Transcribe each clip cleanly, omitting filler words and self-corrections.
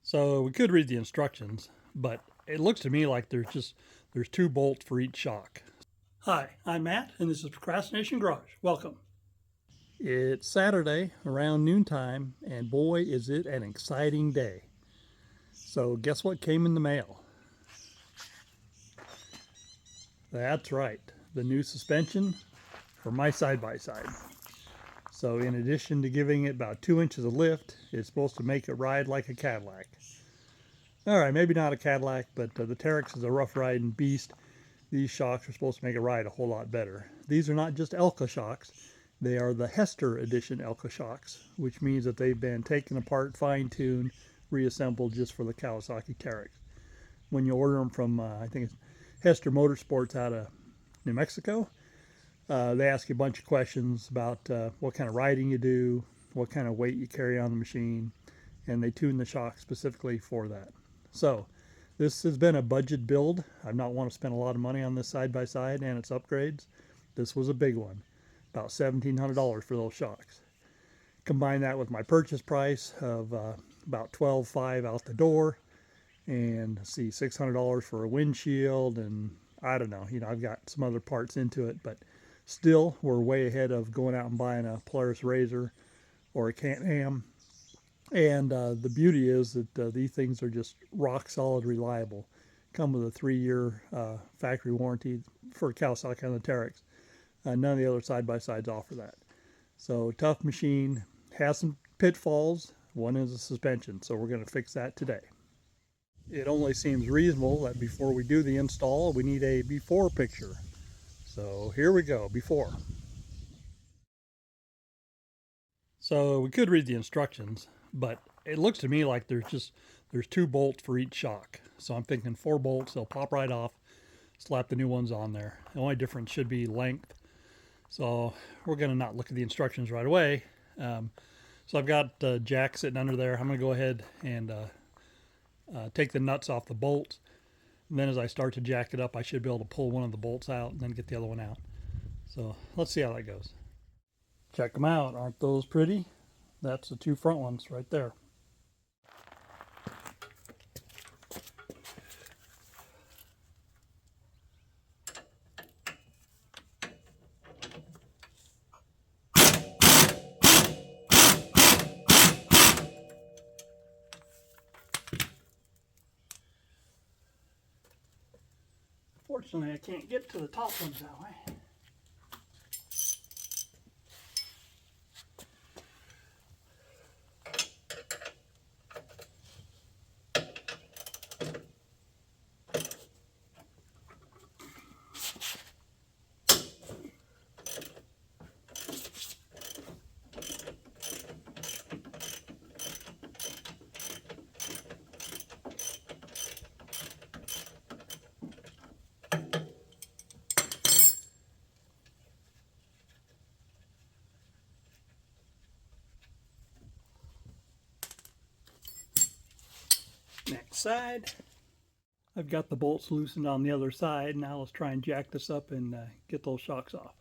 So we could read the instructions, but it looks to me like there's two bolts for each shock. Hi, I'm Matt, and this is Procrastination Garage. Welcome. It's Saturday around noontime, and boy, is it an exciting day. So guess what came in the mail? That's right, the new suspension for my side-by-side. So in addition to giving it about 2 inches of lift, it's supposed to make it ride like a Cadillac. All right, maybe not a Cadillac, but the TERYX is a rough riding beast. These shocks are supposed to make it ride a whole lot better. These are not just Elka shocks. They are the Hester edition Elka shocks, which means that they've been taken apart, fine-tuned, reassembled just for the Kawasaki TERYX. When you order them from, I think it's Hester Motorsports out of New Mexico, they ask you a bunch of questions about what kind of riding you do, what kind of weight you carry on the machine, and they tune the shock specifically for that. So this has been a budget build. I've not want to spend a lot of money on this side-by-side and its upgrades. This was a big one, about $1,700 for those shocks. Combine that with my purchase price of about $12,500 out the door, and see $600 for a windshield, and I don't know, I've got some other parts into it, but still we're way ahead of going out and buying a Polaris Razor or a Can-Am. And the beauty is that these things are just rock solid reliable. Come with a 3-year factory warranty for Kawasaki on the TERYX. None of the other side-by-sides offer that. So tough machine, has some pitfalls. One is a suspension, so we're going to fix that today. It only seems reasonable that before we do the install, we need a before picture. So here we go, before. So we could read the instructions, but it looks to me like there's two bolts for each shock. So I'm thinking 4 bolts, they'll pop right off, slap the new ones on there. The only difference should be length. So we're going to not look at the instructions right away. So I've got the jack sitting under there. I'm going to go ahead and take the nuts off the bolts. And then as I start to jack it up, I should be able to pull one of the bolts out and then get the other one out. So let's see how that goes. Check them out. Aren't those pretty? That's the 2 front ones right there. Fortunately, I can't get to the top ones that way. Next side. I've got the bolts loosened on the other side. Now let's try and jack this up and get those shocks off.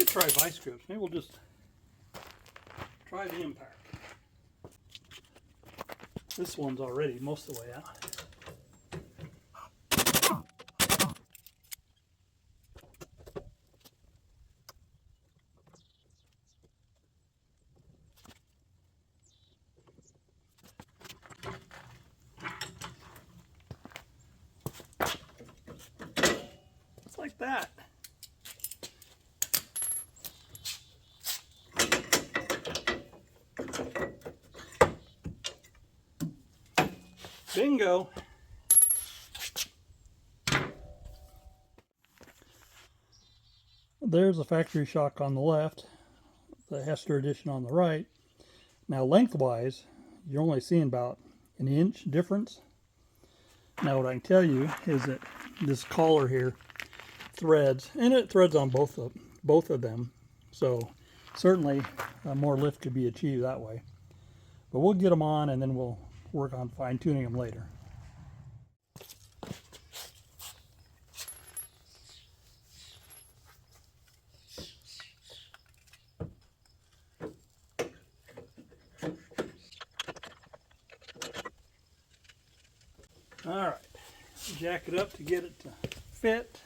Try vice grips. Maybe we'll just try the impact. This one's already most of the way out. It's like that. Bingo! There's a factory shock on the left, the Hester edition on the right. Now lengthwise, you're only seeing about an inch difference. Now what I can tell you is that this collar here threads, and it threads on both the both of them. So certainly more lift could be achieved that way. But we'll get them on and then we'll work on fine-tuning them later. All right, jack it up to get it to fit.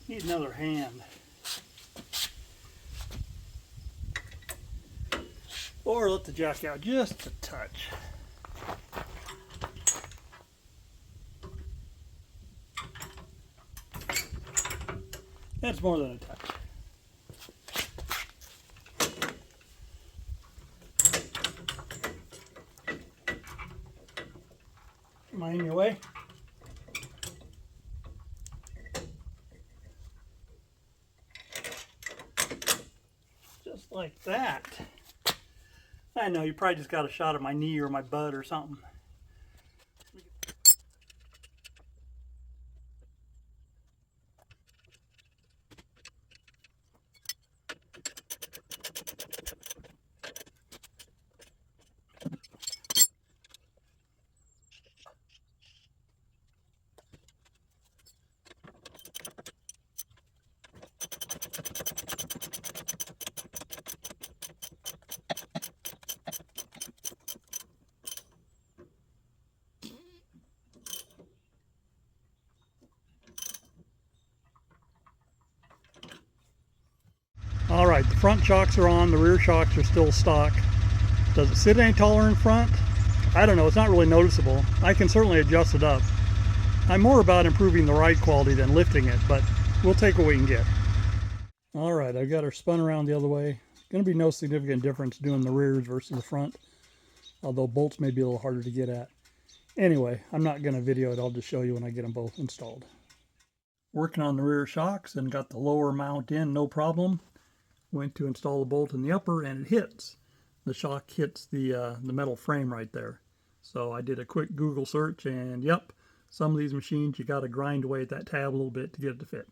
Need another hand. Or let the jack out just a touch. That's more than a touch. Mind your way. Just like that. I know, you probably just got a shot of my knee or my butt or something. All right, the front shocks are on, the rear shocks are still stock. Does it sit any taller in front? I don't know, it's not really noticeable. I can certainly adjust it up. I'm more about improving the ride quality than lifting it, but we'll take what we can get. All right, I've got her spun around the other way. Going to be no significant difference doing the rears versus the front, although bolts may be a little harder to get at. Anyway, I'm not going to video it, I'll just show you when I get them both installed. Working on the rear shocks and got the lower mount in, no problem. Went to install the bolt in the upper and it hits. The shock hits the metal frame right there. So I did a quick Google search and yep, some of these machines you got to grind away at that tab a little bit to get it to fit.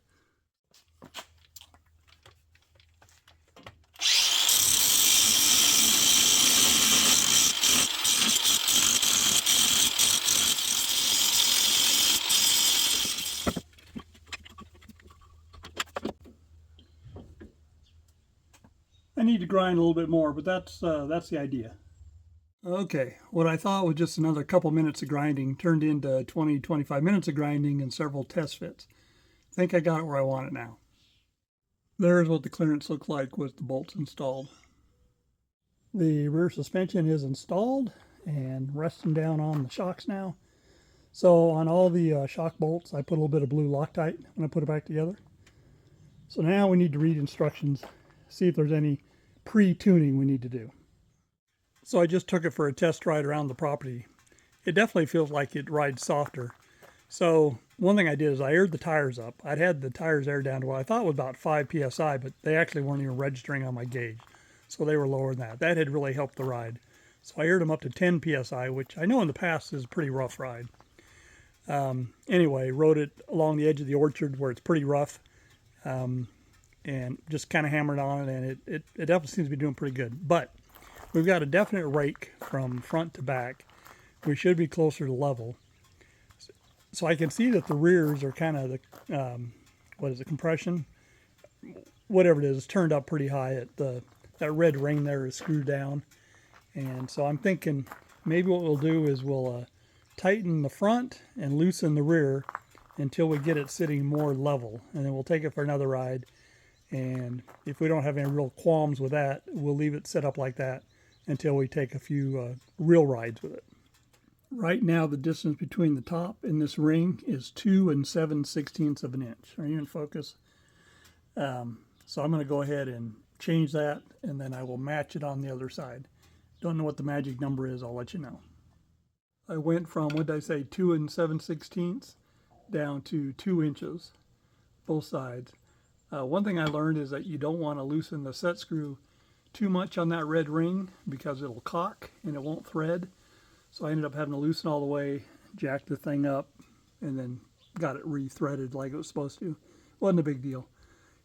I need to grind a little bit more, but that's the idea. Okay, what I thought was just another couple minutes of grinding turned into 20-25 minutes of grinding and several test fits. I think I got it where I want it now. There's what the clearance looks like with the bolts installed. The rear suspension is installed and resting down on the shocks now. So on all the shock bolts, I put a little bit of blue Loctite when I put it back together. So now we need to read instructions, see if there's any pre-tuning we need to do. So I just took it for a test ride around the property. It definitely feels like it rides softer. So one thing I did is I aired the tires up. I'd had the tires aired down to what I thought was about 5 psi, but they actually weren't even registering on my gauge. So they were lower than that. That had really helped the ride. So I aired them up to 10 psi, which I know in the past is a pretty rough ride. Anyway, rode it along the edge of the orchard where it's pretty rough. And just kind of hammered on it, and it definitely seems to be doing pretty good. But we've got a definite rake from front to back. We should be closer to level. So I can see that the rears are kind of the, what is it, compression? Whatever it is, it's turned up pretty high. That red ring there is screwed down. And so I'm thinking maybe what we'll do is we'll tighten the front and loosen the rear until we get it sitting more level. And then we'll take it for another ride. And if we don't have any real qualms with that, we'll leave it set up like that until we take a few real rides with it. Right now, the distance between the top and this ring is 2 7/16 of an inch. Are you in focus? So I'm going to go ahead and change that, and then I will match it on the other side. Don't know what the magic number is. I'll let you know. I went from, what did I say, 2 7/16 down to 2 inches, both sides. One thing I learned is that you don't want to loosen the set screw too much on that red ring because it'll cock and it won't thread. So I ended up having to loosen all the way, jack the thing up, and then got it re-threaded like it was supposed to. Wasn't a big deal.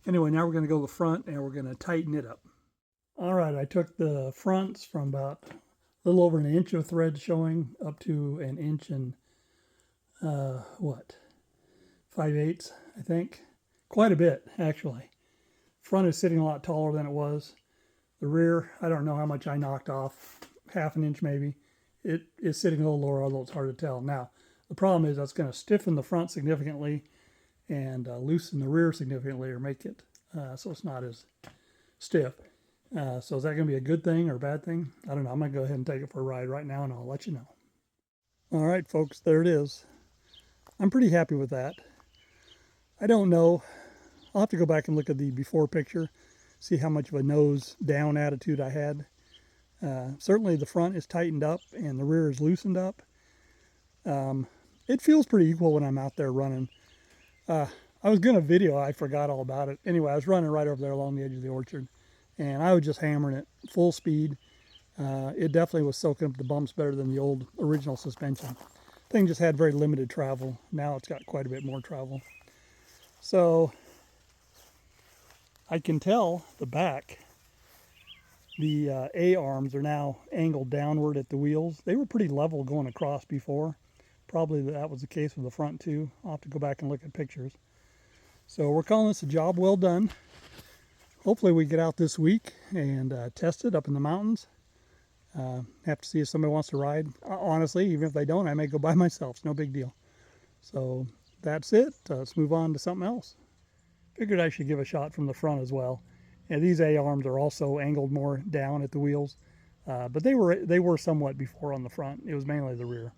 Anyway, now we're going to go to the front and we're going to tighten it up. All right, I took the fronts from about a little over an inch of thread showing up to an inch and, 5/8, I think. Quite a bit, actually. Front is sitting a lot taller than it was. The rear, I don't know how much I knocked off, half an inch maybe. It is sitting a little lower, although it's hard to tell. Now, the problem is that's going to stiffen the front significantly and loosen the rear significantly, or make it so it's not as stiff. So is that going to be a good thing or a bad thing? I don't know. I'm going to go ahead and take it for a ride right now, and I'll let you know. All right, folks, there it is. I'm pretty happy with that. I don't know. I'll have to go back and look at the before picture, see how much of a nose down attitude I had. Certainly the front is tightened up and the rear is loosened up. It feels pretty equal when I'm out there running. I was going to video, I forgot all about it. Anyway, I was running right over there along the edge of the orchard, and I was just hammering it full speed. It definitely was soaking up the bumps better than the old original suspension. Thing just had very limited travel. Now it's got quite a bit more travel. So I can tell the back, the A arms are now angled downward at the wheels. They were pretty level going across before. Probably that was the case with the front too. I'll have to go back and look at pictures. So we're calling this a job well done. Hopefully we get out this week and test it up in the mountains. Have to see if somebody wants to ride. Honestly, even if they don't, I may go by myself. It's no big deal. So that's it. Let's move on to something else. Figured I should give a shot from the front as well. And these A arms are also angled more down at the wheels, but they were somewhat before on the front. It was mainly the rear.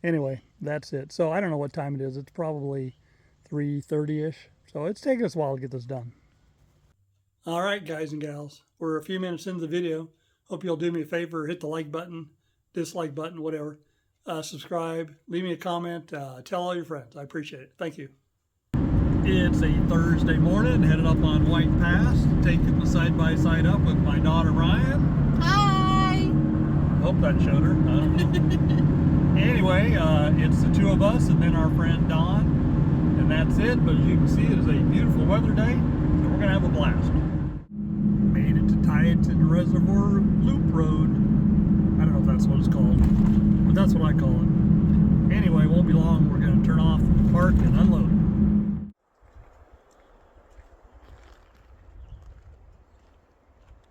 Anyway, that's it. So I don't know what time it is. It's probably 3:30ish. So it's taking us a while to get this done. All right, guys and gals, we're a few minutes into the video. Hope you'll do me a favor, hit the like button, dislike button, whatever. Subscribe, leave me a comment, tell all your friends. I appreciate it. Thank you. It's a Thursday morning, headed up on White Pass, taking the side-by-side up with my daughter Ryan. Hi! Hope that showed her. I don't know. Anyway, it's the two of us and then our friend Don, and that's it. But as you can see, it is a beautiful weather day, and we're going to have a blast. Made it to Tieton Reservoir Loop Road. I don't know if that's what it's called, but that's what I call it. Anyway, it won't be long. We're going to turn off, park, and unload.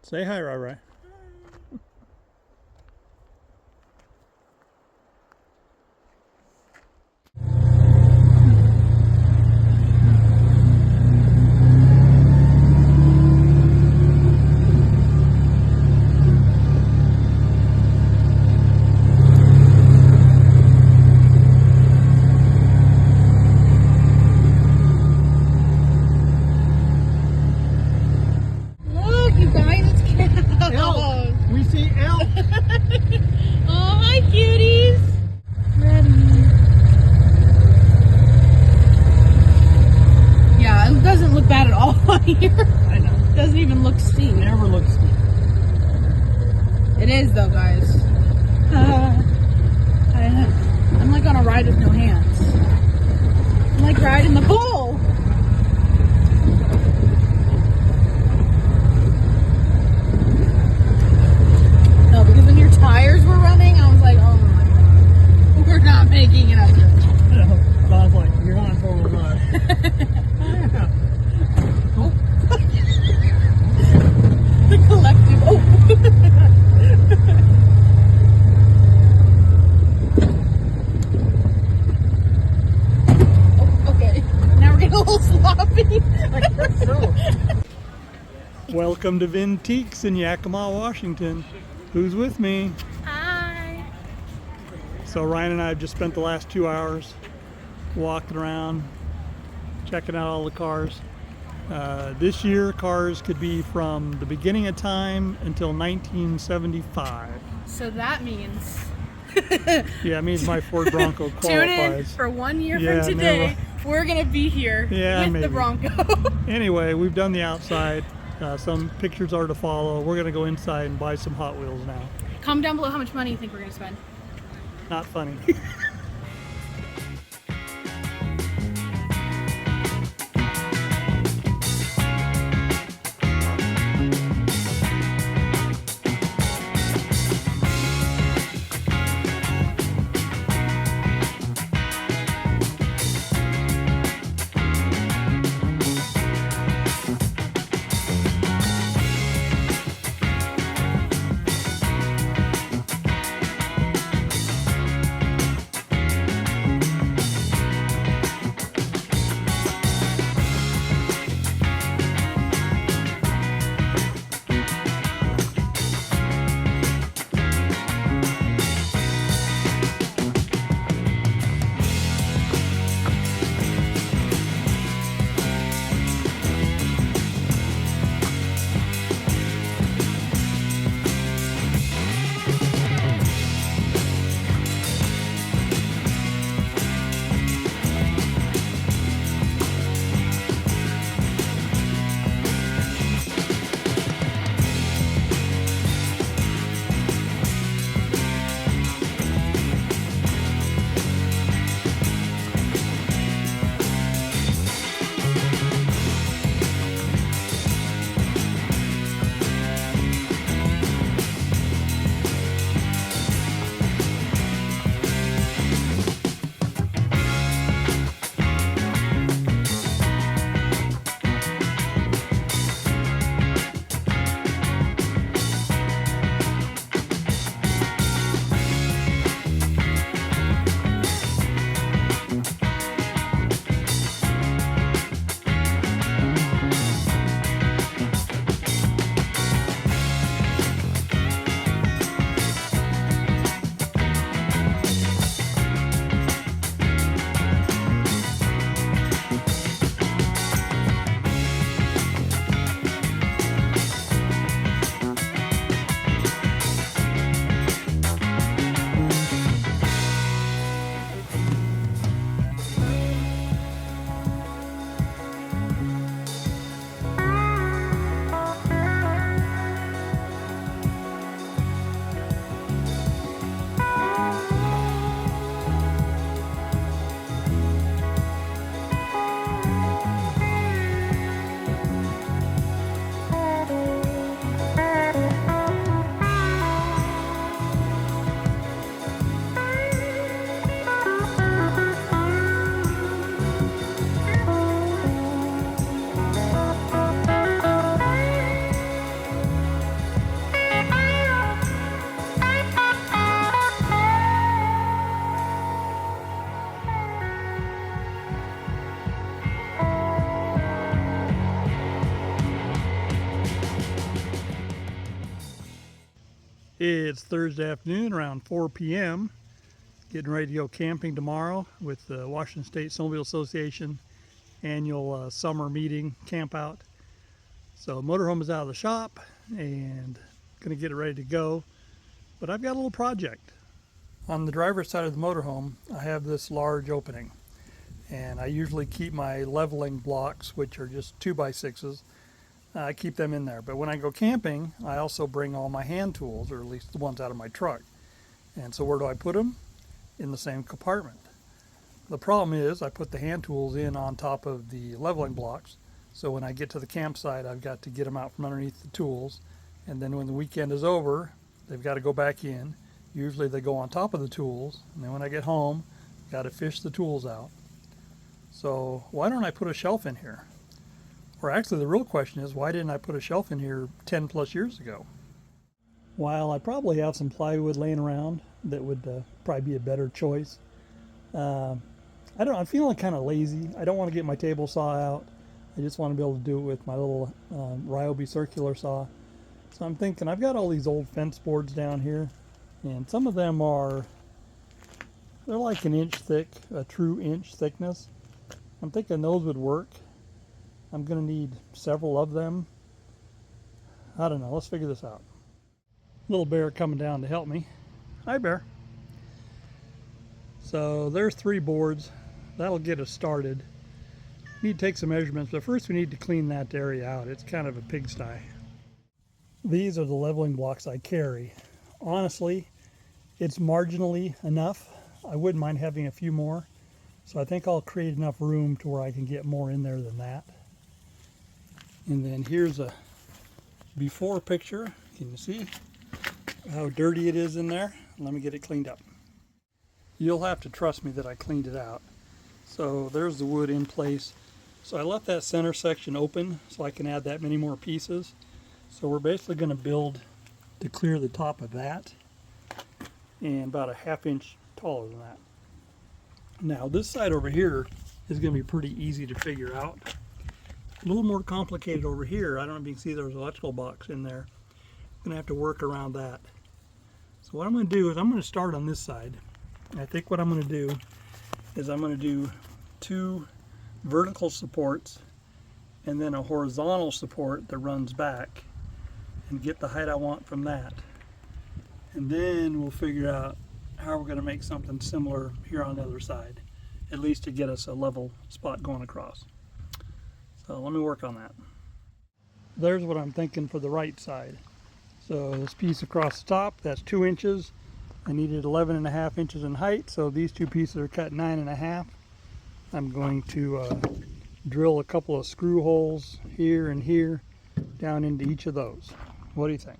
Say hi, Rai. Here. I know. Doesn't even look steep. Never looks steep. It is though, guys. I'm like on a ride with no hands. I'm like riding the bull. No, because when your tires were running, I was like, oh my god, we're not making it up here. No, I was like, you're not full of mud. The collective. Oh. Oh, okay. Now we're getting a little sloppy. Welcome to Vintiques in Yakima, Washington. Who's with me? Hi. So Ryan and I have just spent the last 2 hours walking around, checking out all the cars. This year, cars could be from the beginning of time until 1975. So that means Yeah, it means my Ford Bronco tune in qualifies. for 1 year Yeah, from today. We're gonna be here with maybe. the Bronco. Anyway, we've done the outside. Some pictures are to follow. We're gonna go inside and buy some Hot Wheels now. Comment down below how much money you think we're gonna spend. Not funny. It's Thursday afternoon around 4 p.m. Getting ready to go camping tomorrow with the Washington State Snowmobile Association annual summer meeting camp out. So motorhome is out of the shop and going to get it ready to go. But I've got a little project. On the driver's side of the motorhome, I have this large opening. And I usually keep my leveling blocks, which are just 2x6s. I keep them in there. But when I go camping, I also bring all my hand tools, or at least the ones out of my truck. And so where do I put them? In the same compartment. The problem is I put the hand tools in on top of the leveling blocks. So when I get to the campsite, I've got to get them out from underneath the tools. And then when the weekend is over, they've got to go back in. Usually they go on top of the tools. And then when I get home, I've got to fish the tools out. So why don't I put a shelf in here? Or actually the real question is, why didn't I put a shelf in here 10 plus years ago? While I probably have some plywood laying around that would probably be a better choice. I'm feeling kind of lazy. I don't want to get my table saw out. I just want to be able to do it with my little Ryobi circular saw. So I'm thinking, I've got all these old fence boards down here, and some of them they're like an inch thick, a true inch thickness. I'm thinking those would work. I'm going to need several of them. I don't know. Let's figure this out. Little bear coming down to help me. Hi, bear. So there's 3 boards. That'll get us started. Need to take some measurements, but first we need to clean that area out. It's kind of a pigsty. These are the leveling blocks I carry. Honestly, It's marginally enough. I wouldn't mind having a few more. So I think I'll create enough room to where I can get more in there than that. And then here's a before picture. Can you see how dirty it is in there? Let me get it cleaned up. You'll have to trust me that I cleaned it out. So there's the wood in place. So I left that center section open so I can add that many more pieces. So we're basically going to build to clear the top of that, and about a ½ inch taller than that. Now this side over here is going to be pretty easy to figure out. A little more complicated over here. I don't know if you can see there's an electrical box in there. I'm going to have to work around that. So what I'm going to do is I'm going to start on this side. And I think what I'm going to do is I'm going to do 2 vertical supports and then a horizontal support that runs back, and get the height I want from that. And then we'll figure out how we're going to make something similar here on the other side, at least to get us a level spot going across. So let me work on that. There's what I'm thinking for the right side. So this piece across the top, that's 2 inches. I needed 11.5 inches in height, so these 2 pieces are cut 9.5. I'm going to drill a couple of screw holes here and here down into each of those. What do you think?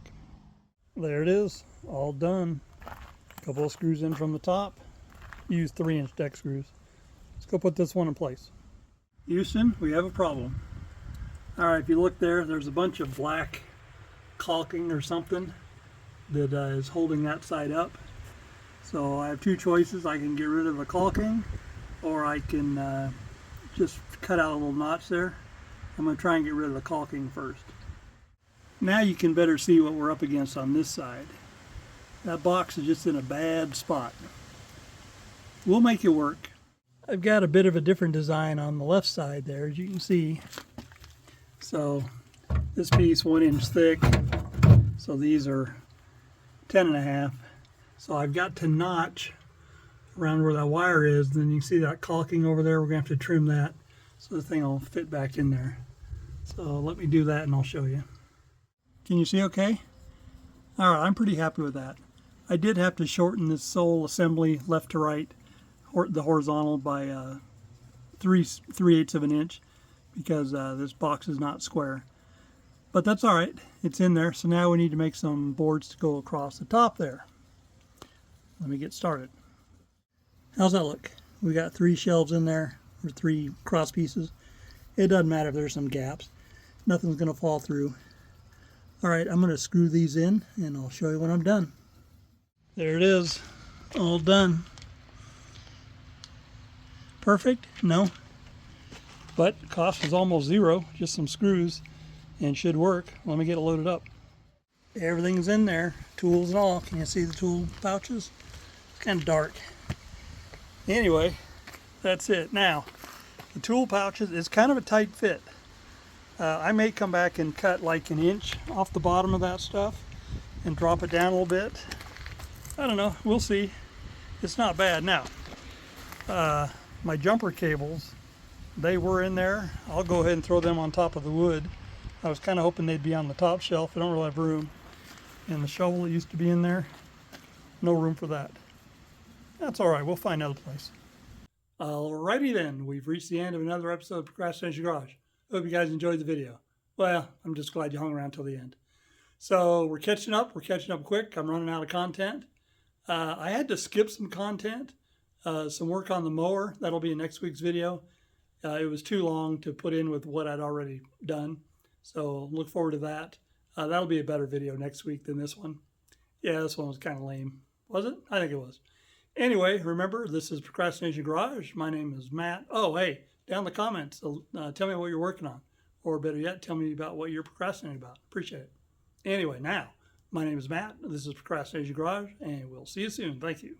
There it is, all done. A couple of screws in from the top. Use 3-inch deck screws. Let's go put this one in place. Houston, we have a problem. All right, if you look there, there's a bunch of black caulking or something that is holding that side up. So I have 2 choices. I can get rid of the caulking, or I can just cut out a little notch there. I'm going to try and get rid of the caulking first. Now you can better see what we're up against on this side. That box is just in a bad spot. We'll make it work. I've got a bit of a different design on the left side there, as you can see. So this piece 1 inch thick, so these are 10.5. So I've got to notch around where that wire is. Then you can see that caulking over there. We're gonna have to trim that so the thing will fit back in there. So let me do that and I'll show you. Can you see okay? All right, I'm pretty happy with that. I did have to shorten this sole assembly left to right, the horizontal, by 3/8 of an inch, because this box is not square. But that's all right, it's in there. So now we need to make some boards to go across the top there. Let me get started. How's that look? We got 3 shelves in there, or 3 cross pieces. It doesn't matter if there's some gaps. Nothing's gonna fall through. All right, I'm gonna screw these in and I'll show you when I'm done. There it is, all done. Perfect? No. But cost is almost 0, just some screws, and should work. Let me get it loaded up. Everything's in there, tools and all. Can you see the tool pouches? It's kind of dark. Anyway, that's it. Now, the tool pouches is kind of a tight fit. I may come back and cut like 1 inch off the bottom of that stuff and drop it down a little bit. I don't know, we'll see. It's not bad. Now, my jumper cables, they were in there. I'll go ahead and throw them on top of the wood. I was kind of hoping they'd be on the top shelf. I don't really have room. And the shovel that used to be in there, no room for that. That's all right, we'll find another place. Alrighty then, we've reached the end of another episode of Procrastination Garage. Hope you guys enjoyed the video. Well, I'm just glad you hung around till the end. So we're catching up quick. I'm running out of content. I had to skip some content, some work on the mower. That'll be in next week's video. It was too long to put in with what I'd already done. So look forward to that. That'll be a better video next week than this one. Yeah, this one was kind of lame. Was it? I think it was. Anyway, remember, this is Procrastination Garage. My name is Matt. Oh, hey, down in the comments, tell me what you're working on. Or better yet, tell me about what you're procrastinating about. Appreciate it. Anyway, now, my name is Matt. This is Procrastination Garage, and we'll see you soon. Thank you.